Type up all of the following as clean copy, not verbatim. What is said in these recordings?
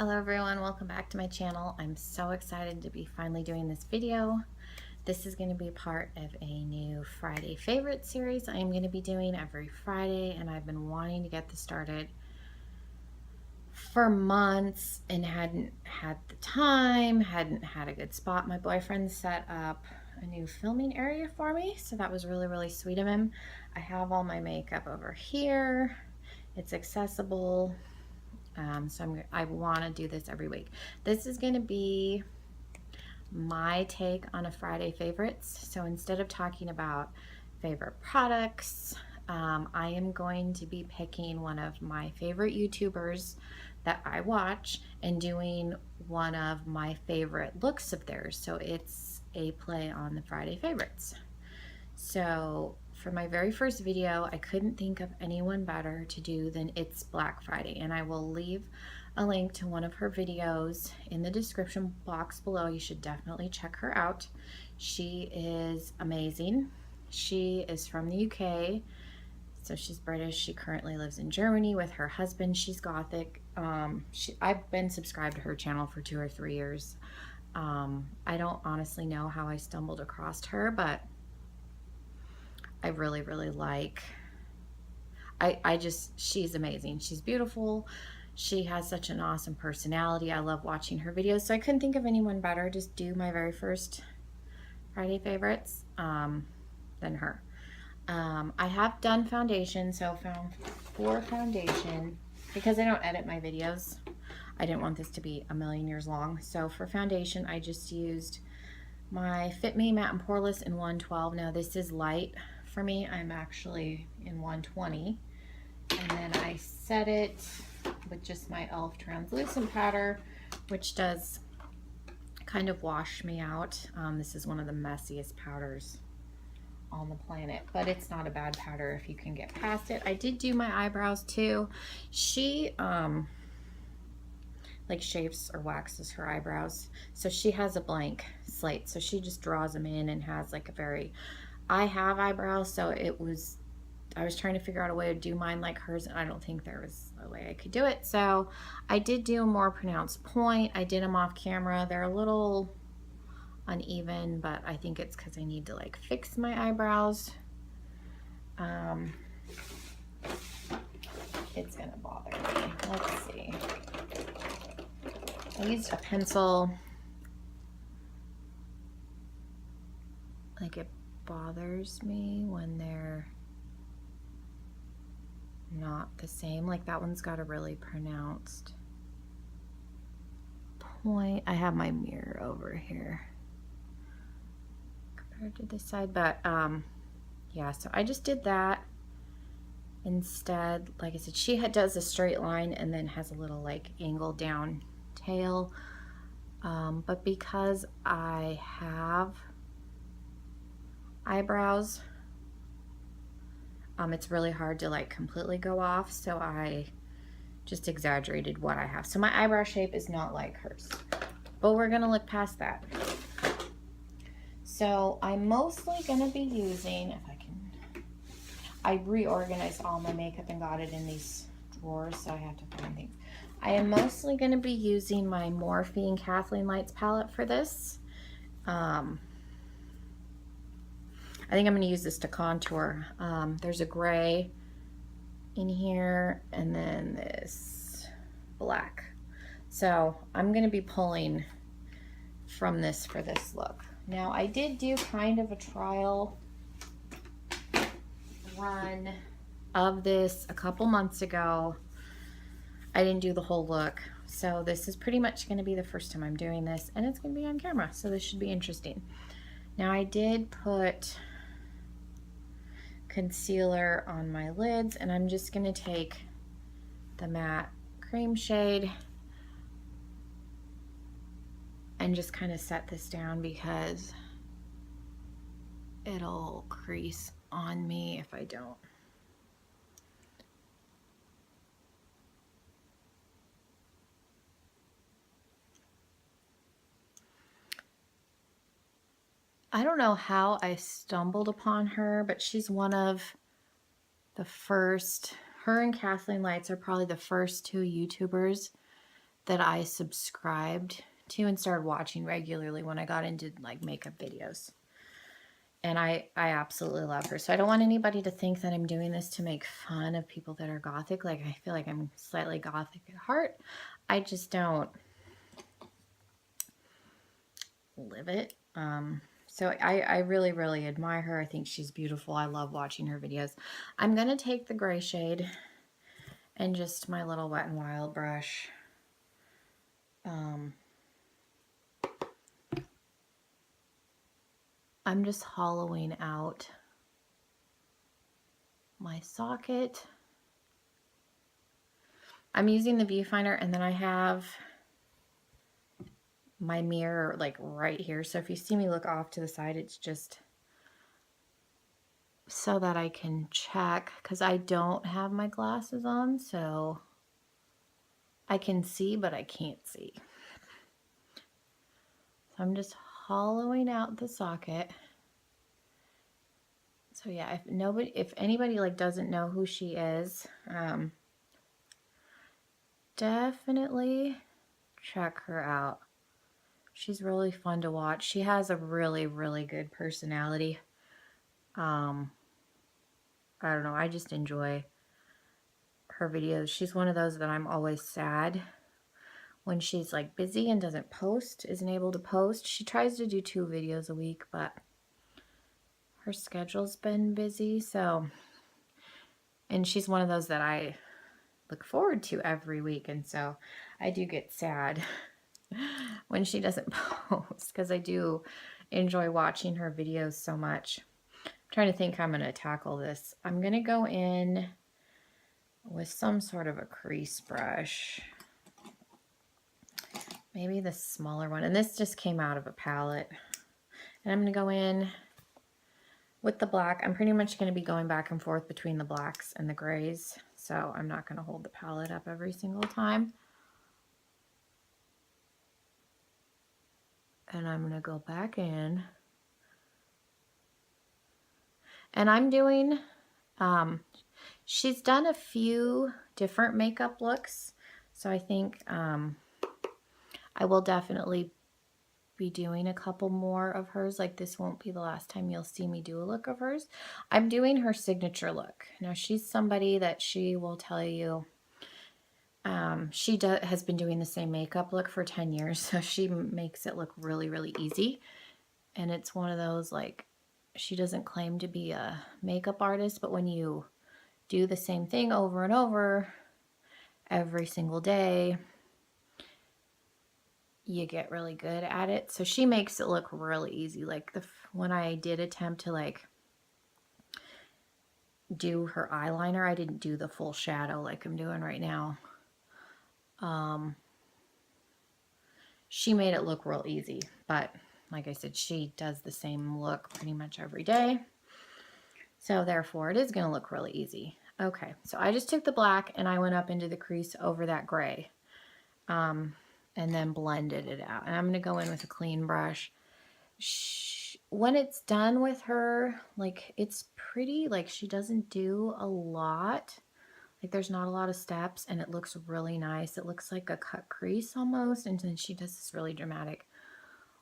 Hello everyone, welcome back to my channel. I'm so excited to be finally doing this video. This is going to be part of a new Friday favorite series I am going to be doing every Friday, and I've been wanting to get this started for months and hadn't had the time, hadn't had a good spot. My boyfriend set up a new filming area for me, so that was really sweet of him. I have all my makeup over here. It's accessible. So I want to do this every week. This is going to be my take on a Friday favorites. So instead of talking about favorite products, I am going to be picking one of my favorite YouTubers that I watch and doing one of my favorite looks of theirs. So it's a play on the Friday favorites. So for my very first video, I couldn't think of anyone better to do than It's Black Friday, and I will leave a link to one of her videos in the description box below. You should definitely check her out. She is amazing. She is from the UK, so she's British. She currently lives in Germany with her husband. She's Gothic. I've been subscribed to her channel for 2 or 3 years. I don't honestly know how I stumbled across her, but I really like. She's amazing. She's beautiful. She has such an awesome personality. I love watching her videos. So I couldn't think of anyone better to do my very first Friday favorites than her. I have done foundation, so for foundation, because I don't edit my videos, I didn't want this to be a million years long. So for foundation, I just used my Fit Me Matte and Poreless in 112. Now this is light for me. I'm actually in 120, and then I set it with just my e.l.f. translucent powder, which does kind of wash me out. This is one of the messiest powders on the planet, but it's not a bad powder if you can get past it. I did do my eyebrows too. She like shaves or waxes her eyebrows, so she has a blank slate, so she just draws them in and has like a very, I have eyebrows, so I was trying to figure out a way to do mine like hers, and I don't think there was a way I could do it. So I did do a more pronounced point. I did them off camera. They're a little uneven, but I think it's because I need to like fix my eyebrows. It's gonna bother me. Let's see. I used a pencil. Like, it bothers me when they're not the same. Like, that one's got a really pronounced point. I have my mirror over here compared to this side, but yeah, so I just did that instead. Like I said, she does a straight line and then has a little like angled down tail, but because I have eyebrows, it's really hard to like completely go off, so I just exaggerated what I have. So my eyebrow shape is not like hers, but we're gonna look past that. So I'm mostly gonna be using, if I can, I reorganized all my makeup and got it in these drawers, so I have to find things. I am mostly gonna be using my Morphine Kathleen Lights palette for this. I think I'm going to use this to contour. There's a gray in here and then this black. So I'm going to be pulling from this for this look. Now I did do kind of a trial run of this a couple months ago. I didn't do the whole look. So this is pretty much going to be the first time I'm doing this, and it's going to be on camera. So this should be interesting. Now I did put concealer on my lids, and I'm just going to take the matte cream shade and just kind of set this down because it'll crease on me if I don't. I don't know how I stumbled upon her, but she's one of the first, her and Kathleen Lights are probably the first 2 YouTubers that I subscribed to and started watching regularly when I got into like makeup videos. And I absolutely love her. So I don't want anybody to think that I'm doing this to make fun of people that are gothic. Like, I feel like I'm slightly gothic at heart. I just don't live it. So I really, really admire her. I think she's beautiful. I love watching her videos. I'm going to take the gray shade and just my little Wet n Wild brush. I'm just hollowing out my socket. I'm using the viewfinder, and then I have my mirror like right here. So if you see me look off to the side, it's just so that I can check, because I don't have my glasses on, so I can see, but I can't see. So I'm just hollowing out the socket. So yeah, if anybody like doesn't know who she is, definitely check her out. She's really fun to watch. She has a really, really good personality. I don't know, I just enjoy her videos. She's one of those that I'm always sad when she's like busy and isn't able to post. She tries to do 2 videos a week, but her schedule's been busy. So, and she's one of those that I look forward to every week. And so I do get sad when she doesn't post, because I do enjoy watching her videos so much. I'm trying to think how I'm going to tackle this. I'm going to go in with some sort of a crease brush. Maybe the smaller one. And this just came out of a palette. And I'm going to go in with the black. I'm pretty much going to be going back and forth between the blacks and the grays. So I'm not going to hold the palette up every single time. And I'm going to go back in. And I'm doing, she's done a few different makeup looks. So I think I will definitely be doing a couple more of hers. Like, this won't be the last time you'll see me do a look of hers. I'm doing her signature look. Now, she's somebody that she will tell you, she has been doing the same makeup look for 10 years. So she makes it look really, really easy. And it's one of those, like, she doesn't claim to be a makeup artist, but when you do the same thing over and over every single day, you get really good at it. So she makes it look really easy. Like, when I did attempt to like do her eyeliner, I didn't do the full shadow like I'm doing right now. She made it look real easy, but like I said, she does the same look pretty much every day. So therefore it is going to look really easy. Okay, so I just took the black and I went up into the crease over that gray. And then blended it out. And I'm going to go in with a clean brush. When it's done with her, like, it's pretty, like, she doesn't do a lot. Like, there's not a lot of steps, and it looks really nice. It looks like a cut crease almost, and then she does this really dramatic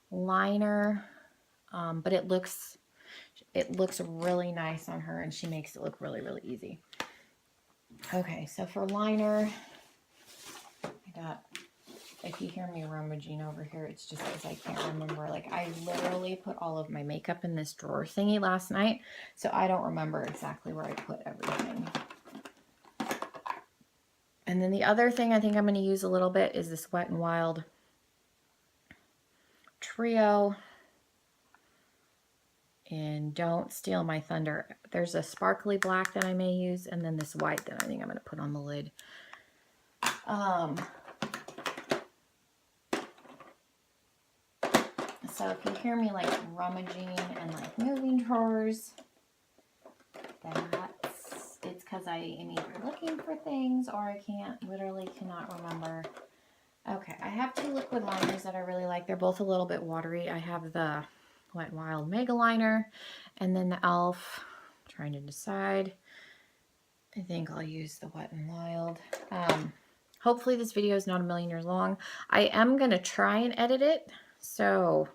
liner. But it looks really nice on her, and she makes it look really, really easy. Okay, so for liner, if you hear me rummaging over here, it's just because I can't remember. Like, I literally put all of my makeup in this drawer thingy last night, so I don't remember exactly where I put everything. And then the other thing I think I'm going to use a little bit is this Wet n Wild Trio. And don't steal my thunder. There's a sparkly black that I may use, and then this white that I think I'm going to put on the lid. So if you hear me like rummaging and like moving drawers, it's because I am either looking for things or I cannot remember. Okay, I have 2 liquid liners that I really like. They're both a little bit watery. I have the Wet n Wild Mega Liner and then the e.l.f. I'm trying to decide. I think I'll use the Wet n Wild. Hopefully this video is not a million years long. I am going to try and edit it. So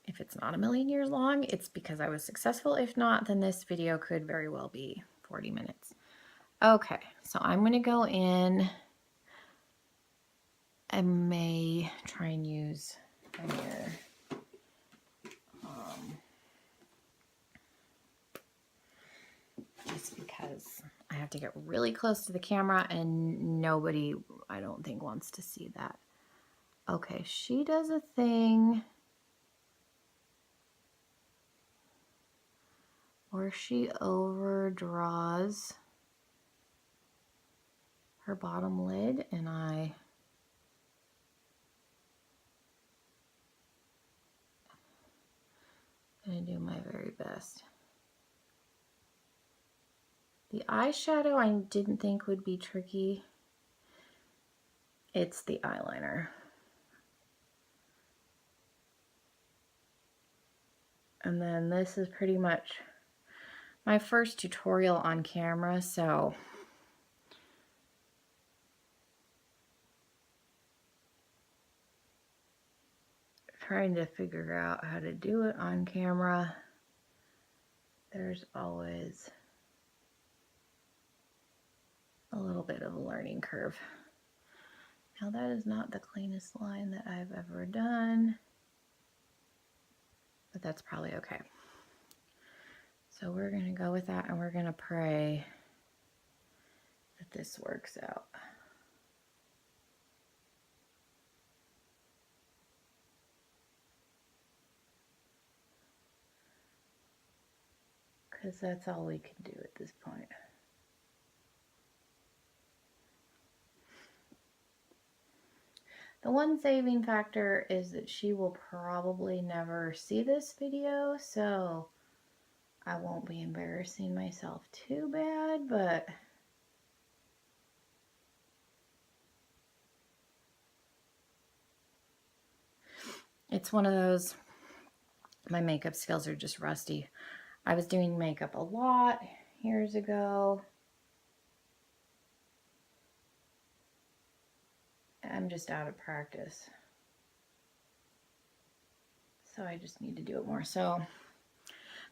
if it's not a million years long, it's because I was successful. If not, then this video could very well be 40 minutes. Okay, so I'm going to go in. I may try and use a mirror. Just because I have to get really close to the camera and nobody, I don't think, wants to see that. Okay, she does a thing where she overdraws her bottom lid, and I'm gonna do my very best. The eyeshadow I didn't think would be tricky. It's the eyeliner. And then this is pretty much my first tutorial on camera, so trying to figure out how to do it on camera, there's always a little bit of a learning curve. Now that is not the cleanest line that I've ever done, but that's probably okay. So we're gonna go with that, and we're gonna pray that this works out. Because that's all we can do at this point. The one saving factor is that she will probably never see this video, so I won't be embarrassing myself too bad, but it's one of those, my makeup skills are just rusty. I was doing makeup a lot years ago. I'm just out of practice. So I just need to do it more. So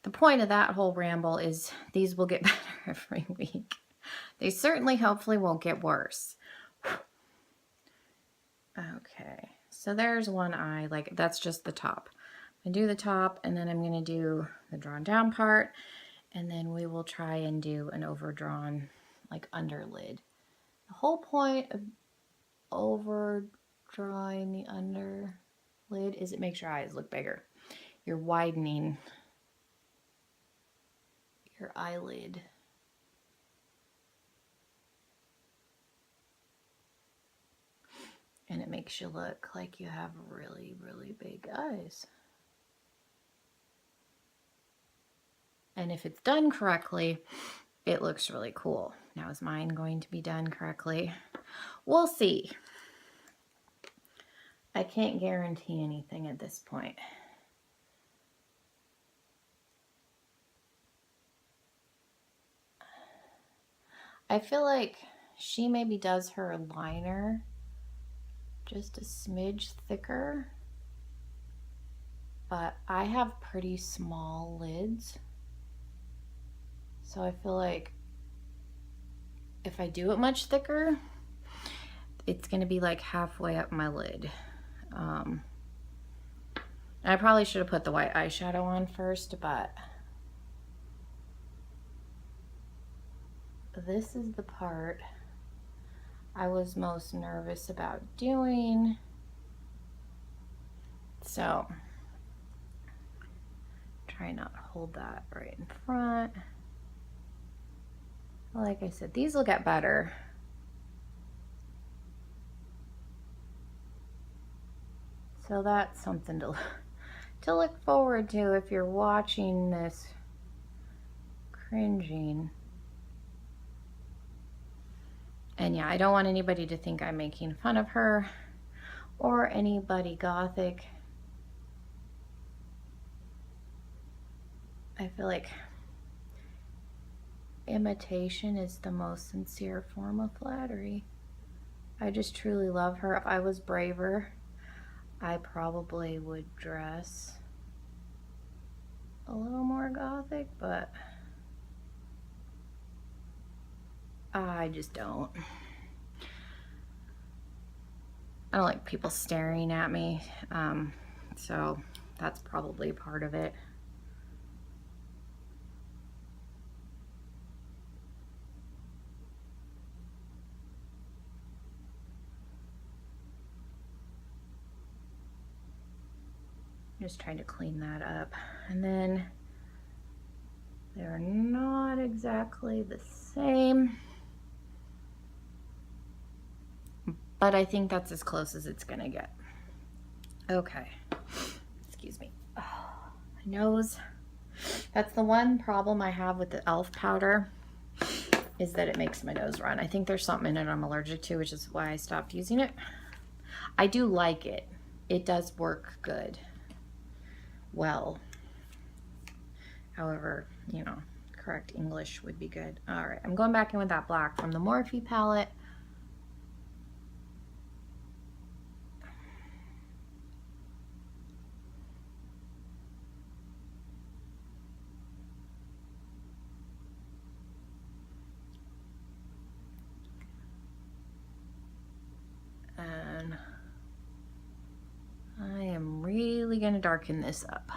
the point of that whole ramble is these will get better every week. They certainly, hopefully, won't get worse. Okay, so there's one eye, like that's just the top. I'm gonna do the top, and then I'm gonna do the drawn down part, and then we will try and do an overdrawn, like, under lid. The whole point of overdrawing the under lid is it makes your eyes look bigger. You're widening your eyelid. And it makes you look like you have really, really big eyes. And if it's done correctly, it looks really cool. Now, is mine going to be done correctly? We'll see. I can't guarantee anything at this point. I feel like she maybe does her liner just a smidge thicker, but I have pretty small lids, so I feel like if I do it much thicker, it's gonna be like halfway up my lid. I probably should have put the white eyeshadow on first, but this is the part I was most nervous about doing. So try not to hold that right in front. Like I said, these will get better. So that's something to look forward to if you're watching this cringing. And yeah, I don't want anybody to think I'm making fun of her or anybody gothic. I feel like imitation is the most sincere form of flattery. I just truly love her. If I was braver, I probably would dress a little more gothic, but I just don't. I don't like people staring at me, so that's probably part of it. Just trying to clean that up. And then they're not exactly the same, but I think that's as close as it's gonna get. Okay, excuse me. Oh, my nose. That's the one problem I have with the e.l.f. powder, is that it makes my nose run. I think there's something in it I'm allergic to, which is why I stopped using it. I do like it. It does work good. Well, however, you know, correct English would be good. All right, I'm going back in with that black from the Morphe palette. And I am really gonna darken this up.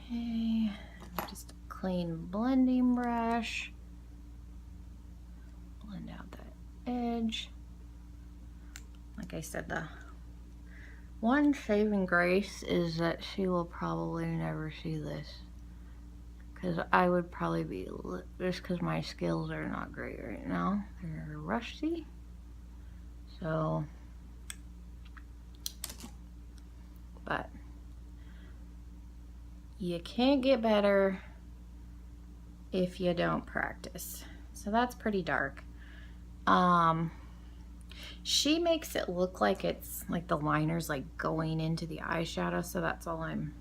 Okay, just a clean blending brush. Blend out that edge. Like I said, the one saving grace is that she will probably never see this, because I would probably be, just because my skills are not great right now. They're rusty. So, but you can't get better if you don't practice. So that's pretty dark. She makes it look like it's like the liner's like going into the eyeshadow, so that's all I'm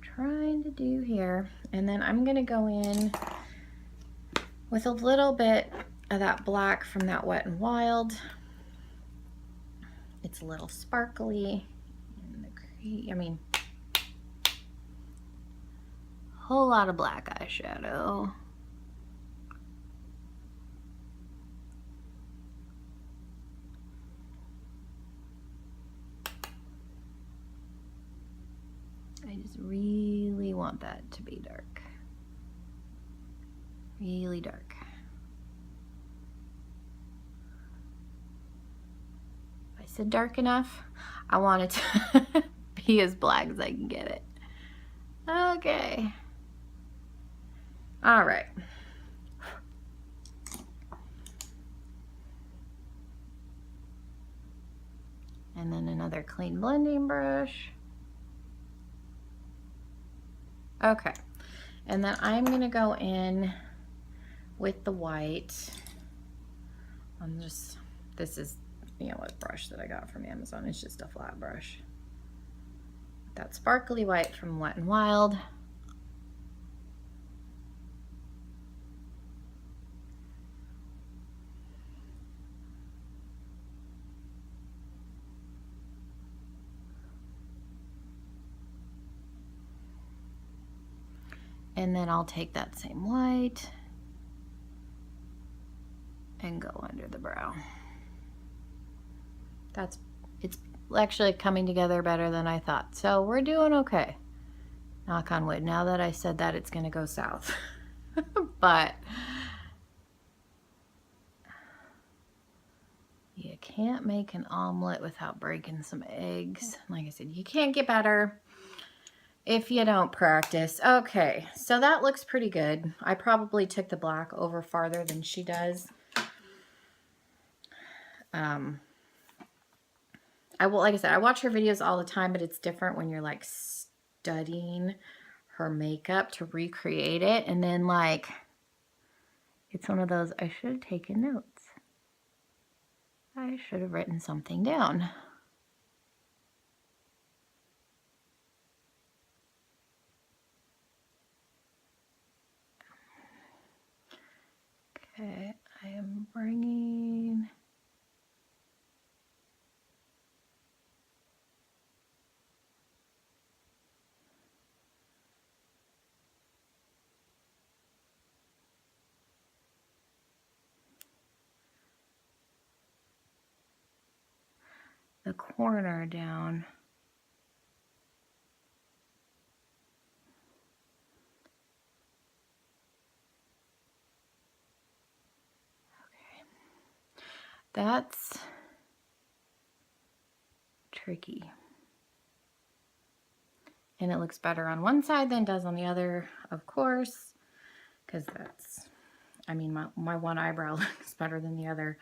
trying to do here. And then I'm gonna go in with a little bit of that black from that Wet n Wild. It's a little sparkly. I mean, whole lot of black eyeshadow. I just really want that to be dark. Really dark. If I said dark enough, I want it to be as black as I can get it. Okay. All right. And then another clean blending brush. Okay. And then I'm gonna go in with the white. I'm just, this is, you know, a brush that I got from Amazon. It's just a flat brush. That sparkly white from Wet n Wild. And then I'll take that same white and go under the brow. It's actually coming together better than I thought. So we're doing okay. Knock on wood. Now that I said that, it's gonna go south. But you can't make an omelet without breaking some eggs. Like I said, you can't get better if you don't practice. Okay, so that looks pretty good. I probably took the black over farther than she does. Like I said, I watch her videos all the time, but it's different when you're like studying her makeup to recreate it. And then like, It's one of those, I should have taken notes. I should have written something down. Okay, I am bringing the corner down. Okay, that's tricky. And it looks better on one side than it does on the other, of course, because that's, I mean, my one eyebrow looks better than the other.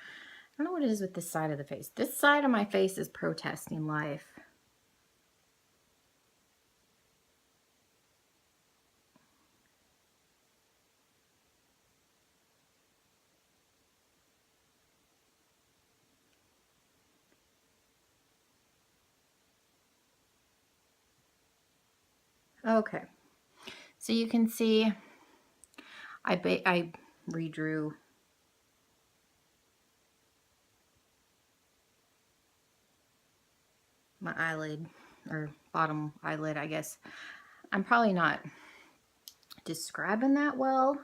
I don't know what it is with this side of the face. This side of my face is protesting life. Okay, so you can see I redrew my eyelid, or bottom eyelid, I guess. I'm probably not describing that well.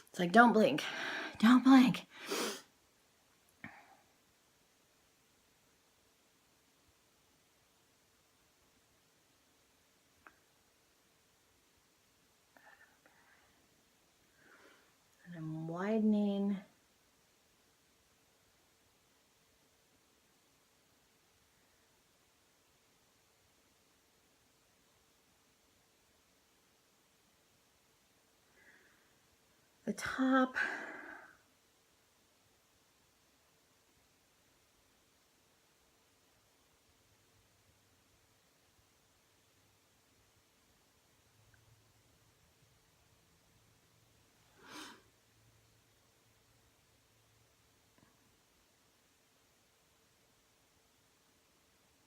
It's like, don't blink, don't blink. And I'm widening. The top.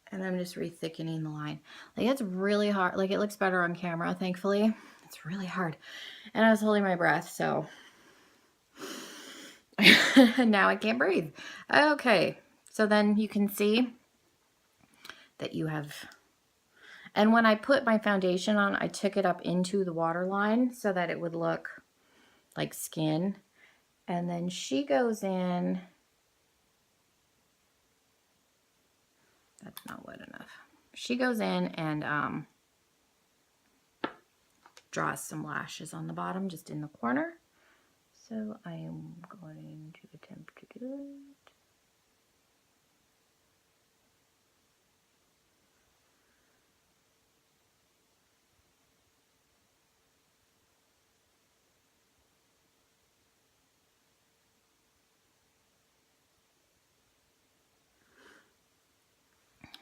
And I'm just re-thickening the line. Like, it's really hard. Like, it looks better on camera, thankfully. It's really hard. And I was holding my breath, so now I can't breathe. Okay, so then you can see that you have, and when I put my foundation on, I took it up into the waterline so that it would look like skin. And then she goes in, that's not wet enough. She goes in and draws some lashes on the bottom, just in the corner. So I am going to attempt to do it.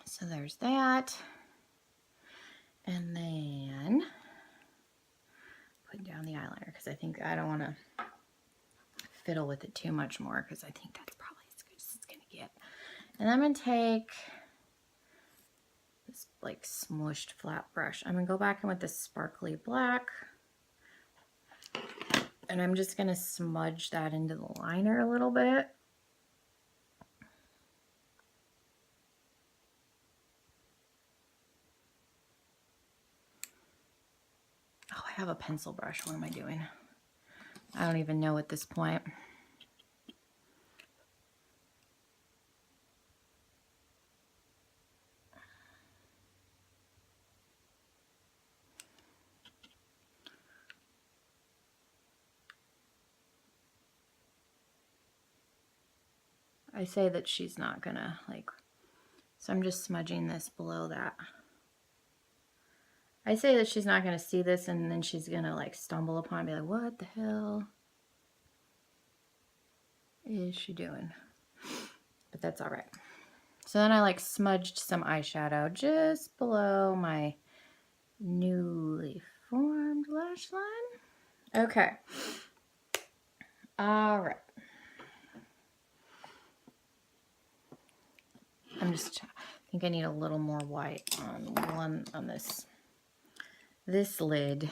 So there's that. And then put down the eyeliner because I think I don't want to fiddle with it too much more because I think that's probably as good as it's going to get. And I'm going to take this like smushed flat brush. I'm going to go back in with this sparkly black. And I'm just going to smudge that into the liner a little bit. Oh, I have a pencil brush. What am I doing? I don't even know at this point. I say that she's not gonna like, so I'm just smudging this below that. I say that she's not gonna see this and then she's gonna like stumble upon and be like, what the hell? is she doing? But that's all right. So then I like smudged some eyeshadow just below my newly formed lash line. Okay. All right. I think I need a little more white on this. This lid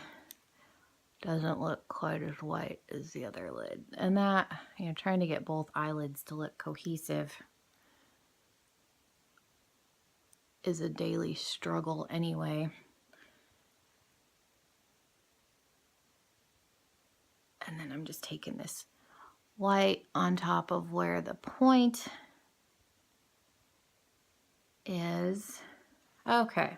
doesn't look quite as white as the other lid. And that, trying to get both eyelids to look cohesive is a daily struggle anyway. And then I'm just taking this white on top of where the point is. Okay,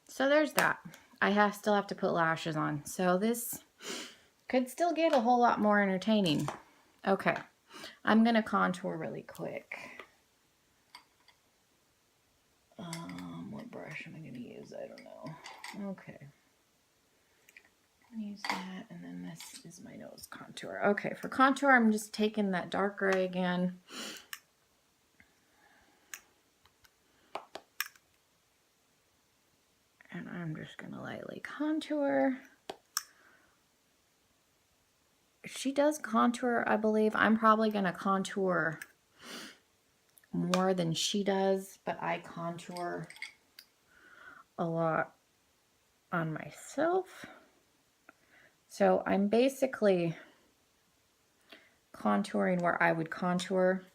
so there's that. I still have to put lashes on, so this could still get a whole lot more entertaining. Okay, I'm gonna contour really quick. What brush am I gonna use? I don't know. Okay, I'm gonna use that, and then this is my nose contour. Okay, for contour, I'm just taking that dark gray again. And I'm just gonna lightly contour. She does contour, I believe. I'm probably gonna contour more than she does, but I contour a lot on myself. So I'm basically contouring where I would contour.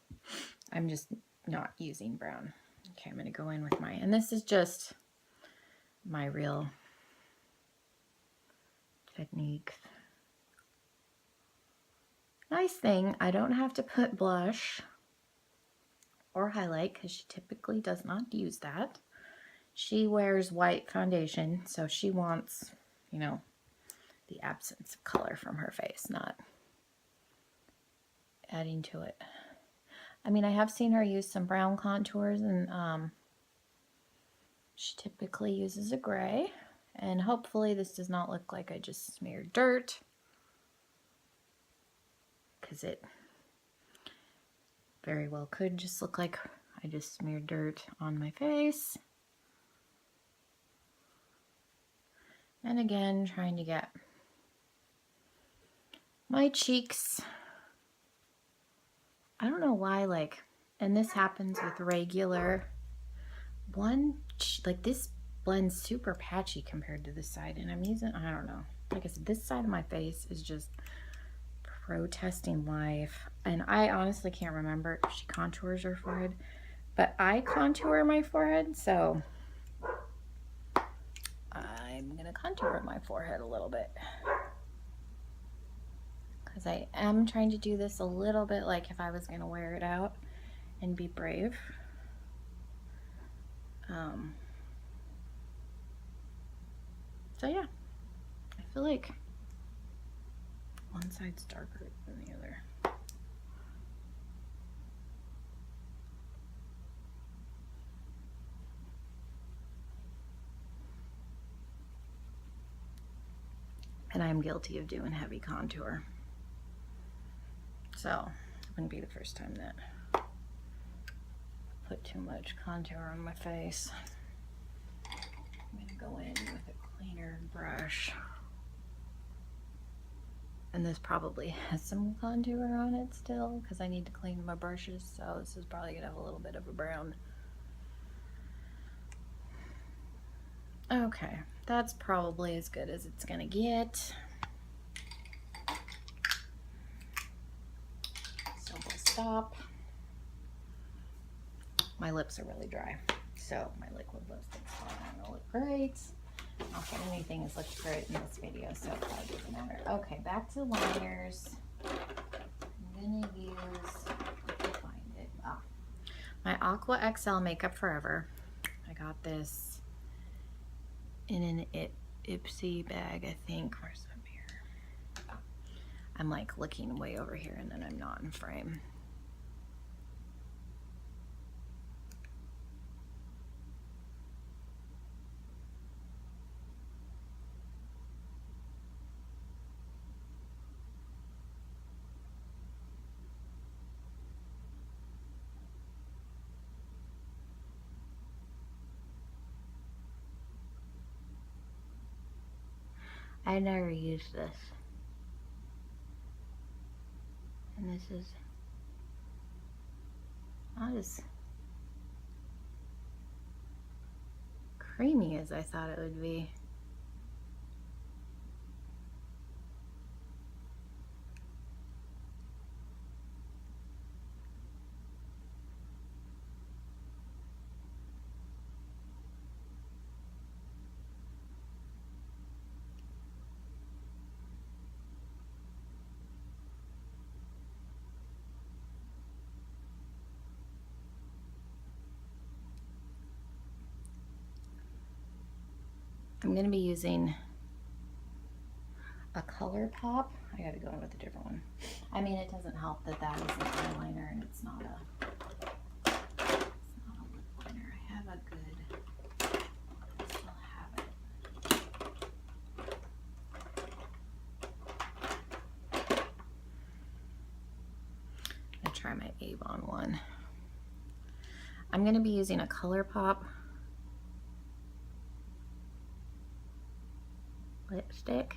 I'm just not using brown. Okay, I'm gonna go in with and this is just my real technique. Nice thing, I don't have to put blush or highlight because she typically does not use that. She wears white foundation, so she wants, the absence of color from her face, not adding to it. I mean, I have seen her use some brown contours, and she typically uses a gray. And hopefully this does not look like I just smeared dirt, because it very well could just look like I just smeared dirt on my face. And again, trying to get my cheeks. I don't know why, and this happens with regular this blends super patchy compared to this side, and I'm using, I don't know. Like I said, this side of my face is just protesting life, and I honestly can't remember if she contours her forehead, but I contour my forehead, so I'm gonna contour my forehead a little bit, because I am trying to do this a little bit like if I was gonna wear it out and be brave. So yeah, I feel like one side's darker than the other. And I'm guilty of doing heavy contour. So it wouldn't be the first time that I put too much contour on my face. I'm gonna go in with a cleaner brush. And this probably has some contour on it still, because I need to clean my brushes, so this is probably gonna have a little bit of a brown. Okay, that's probably as good as it's gonna get. So we'll stop. My lips are really dry, so my liquid lipstick's not gonna look great. Not that anything has looked great in this video, so it probably doesn't matter. Okay, back to liners. I'm gonna use, if I find it, my Aqua XL Makeup Forever. I got this in an Ipsy bag, I think. Where's the mirror? I'm like looking way over here, and then I'm not in frame. I never used this. And this is not as creamy as I thought it would be. I'm going to be using a color pop. I got to go in with a different one. I mean, it doesn't help that that is an eyeliner and it's not a lip liner. I have a good, I still have it. I'm going to try my Avon one. I'm going to be using a color pop lipstick.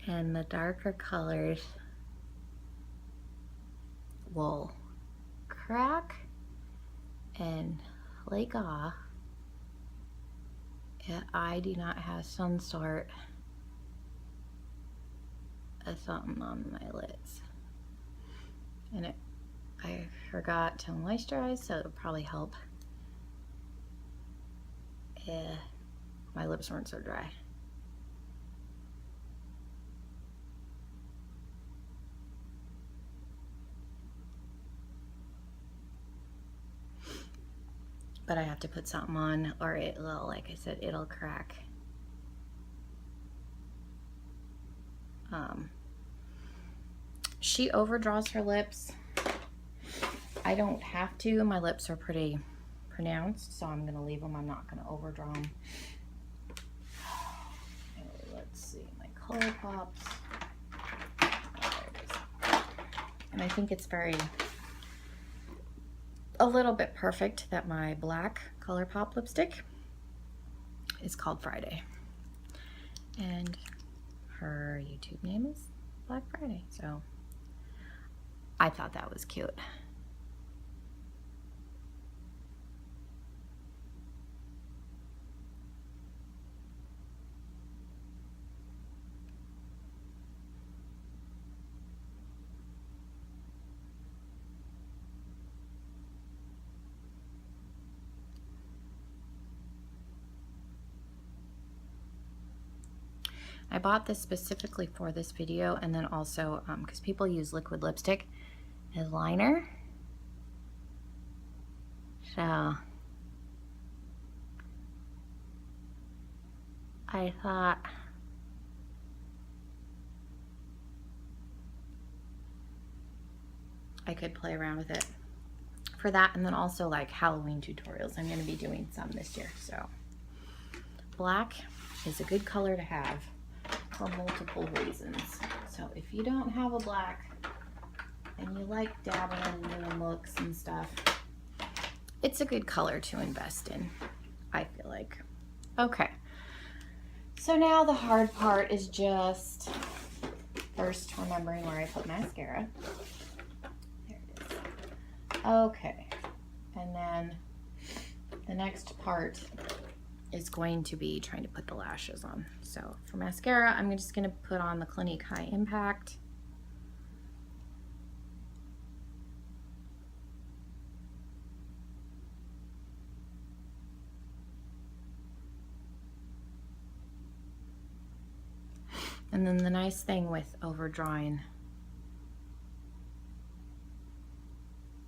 And the darker colors will crack and flake off if I do not have some sort of something on my lids. And I forgot to moisturize, so it'll probably help if my lips weren't so dry. But I have to put something on or it will, like I said, it'll crack. She overdraws her lips. I don't have to. My lips are pretty pronounced, so I'm gonna leave them. I'm not gonna overdraw them. Okay, let's see, my color pops. Oh, there it is. And I think it's a little bit perfect that my black color pop lipstick is called Friday. And her YouTube name is Black Friday, so I thought that was cute. I bought this specifically for this video, and then also because people use liquid lipstick as liner. So I thought I could play around with it for that, and then also like Halloween tutorials. I'm going to be doing some this year. So black is a good color to have for multiple reasons. So if you don't have a black and you like dabbling in new looks and stuff, it's a good color to invest in, I feel like. Okay, so now the hard part is just first remembering where I put mascara. There it is. Okay, and then the next part is going to be trying to put the lashes on. So for mascara, I'm just going to put on the Clinique High Impact. And then the nice thing with overdrawing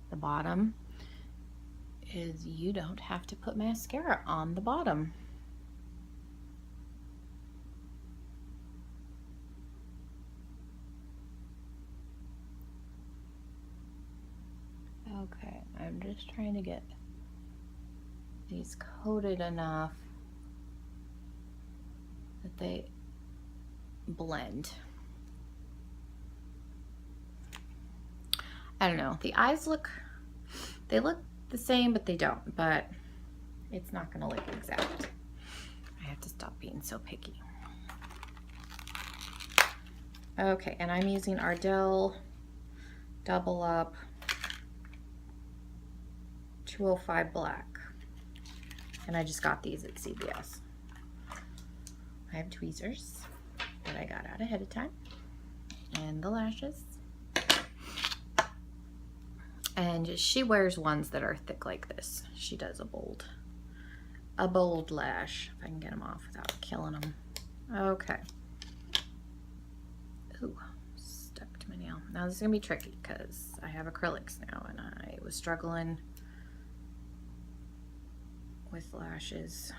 the bottom is you don't have to put mascara on the bottom. Okay, I'm just trying to get these coated enough that they blend. I don't know, the eyes look the same, but they don't. But it's not going to look exact. I have to stop being so picky. Okay, and I'm using Ardell Double Up 205 Black. And I just got these at CVS. I have tweezers that I got out ahead of time. And the lashes. And she wears ones that are thick like this. She does a bold lash, if I can get them off without killing them. Okay. Ooh, stuck to my nail. Now this is gonna be tricky because I have acrylics now and I was struggling with lashes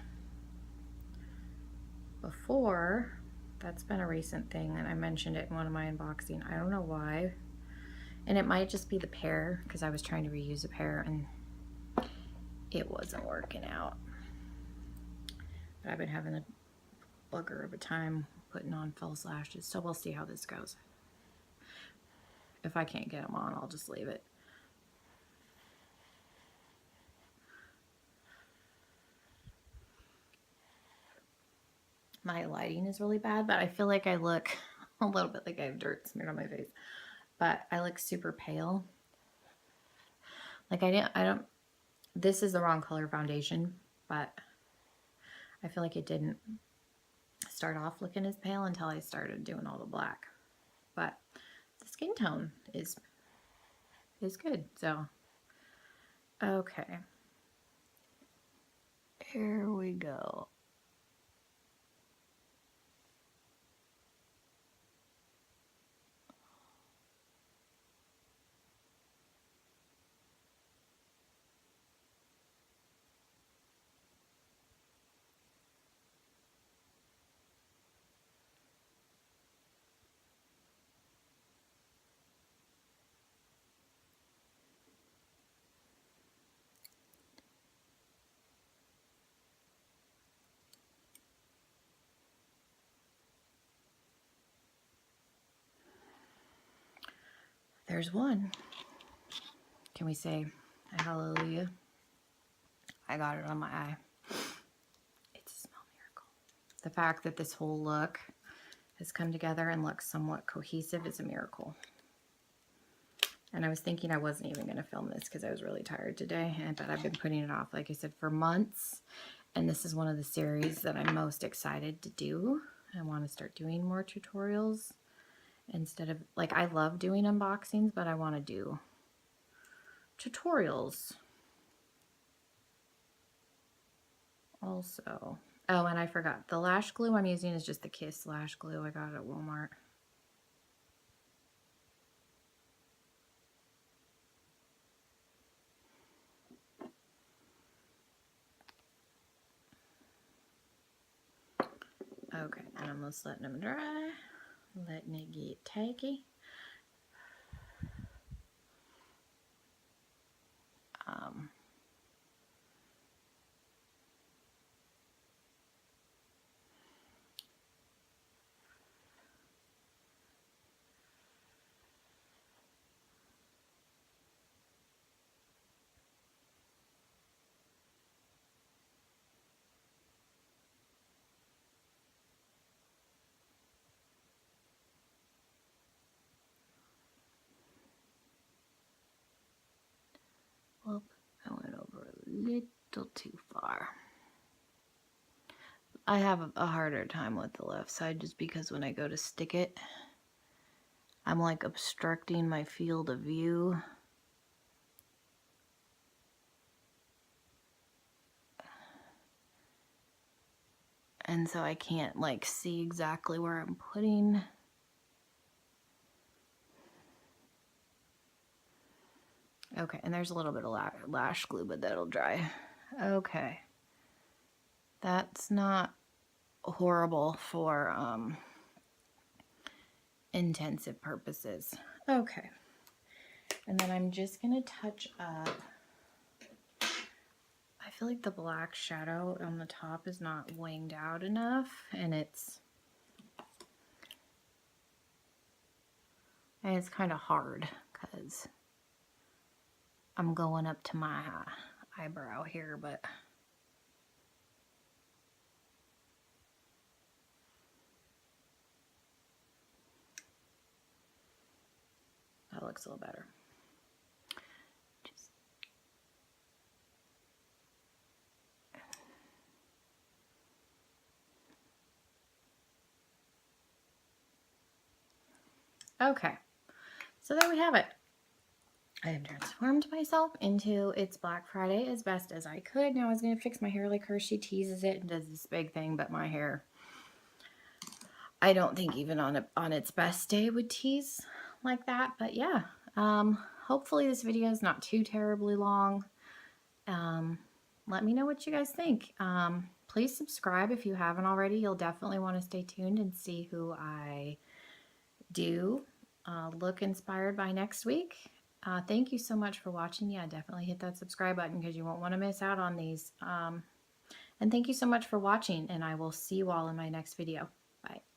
before. That's been a recent thing and I mentioned it in one of my unboxing. I don't know why. And it might just be the pair because I was trying to reuse a pair and it wasn't working out. But I've been having a bugger of a time putting on false lashes, so we'll see how this goes. If I can't get them on, I'll just leave it. My lighting is really bad, but I feel like I look a little bit like I have dirt smeared on my face. But I look super pale. Like I don't, this is the wrong color foundation, but I feel like it didn't start off looking as pale until I started doing all the black. But the skin tone is good, so. Okay. Here we go. There's one. Can we say hallelujah? I got it on my eye. It's a small miracle. The fact that this whole look has come together and looks somewhat cohesive is a miracle. And I was thinking I wasn't even going to film this because I was really tired today, but I've been putting it off, like I said, for months. And this is one of the series that I'm most excited to do. I want to start doing more tutorials instead of, like, I love doing unboxings, but I want to do tutorials also. Oh, and I forgot, the lash glue I'm using is just the Kiss lash glue I got at Walmart. Okay, and I'm just letting them dry, letting it get tacky. Well, I went over a little too far. I have a harder time with the left side just because when I go to stick it, I'm like obstructing my field of view. And so I can't like see exactly where I'm putting. Okay, and there's a little bit of lash glue, but that'll dry. Okay. That's not horrible for intensive purposes. Okay. And then I'm just gonna touch up. I feel like the black shadow on the top is not winged out enough, and it's kind of hard because I'm going up to my eyebrow here, but that looks a little better. Okay, so there we have it. I have transformed myself into its Black Friday as best as I could. Now I was going to fix my hair like her. She teases it and does this big thing, but my hair, I don't think even on its best day would tease like that. But yeah, hopefully this video is not too terribly long. Let me know what you guys think. Please subscribe if you haven't already. You'll definitely want to stay tuned and see who I do look inspired by next week. Thank you so much for watching. Yeah, definitely hit that subscribe button because you won't want to miss out on these. And thank you so much for watching, and I will see you all in my next video. Bye.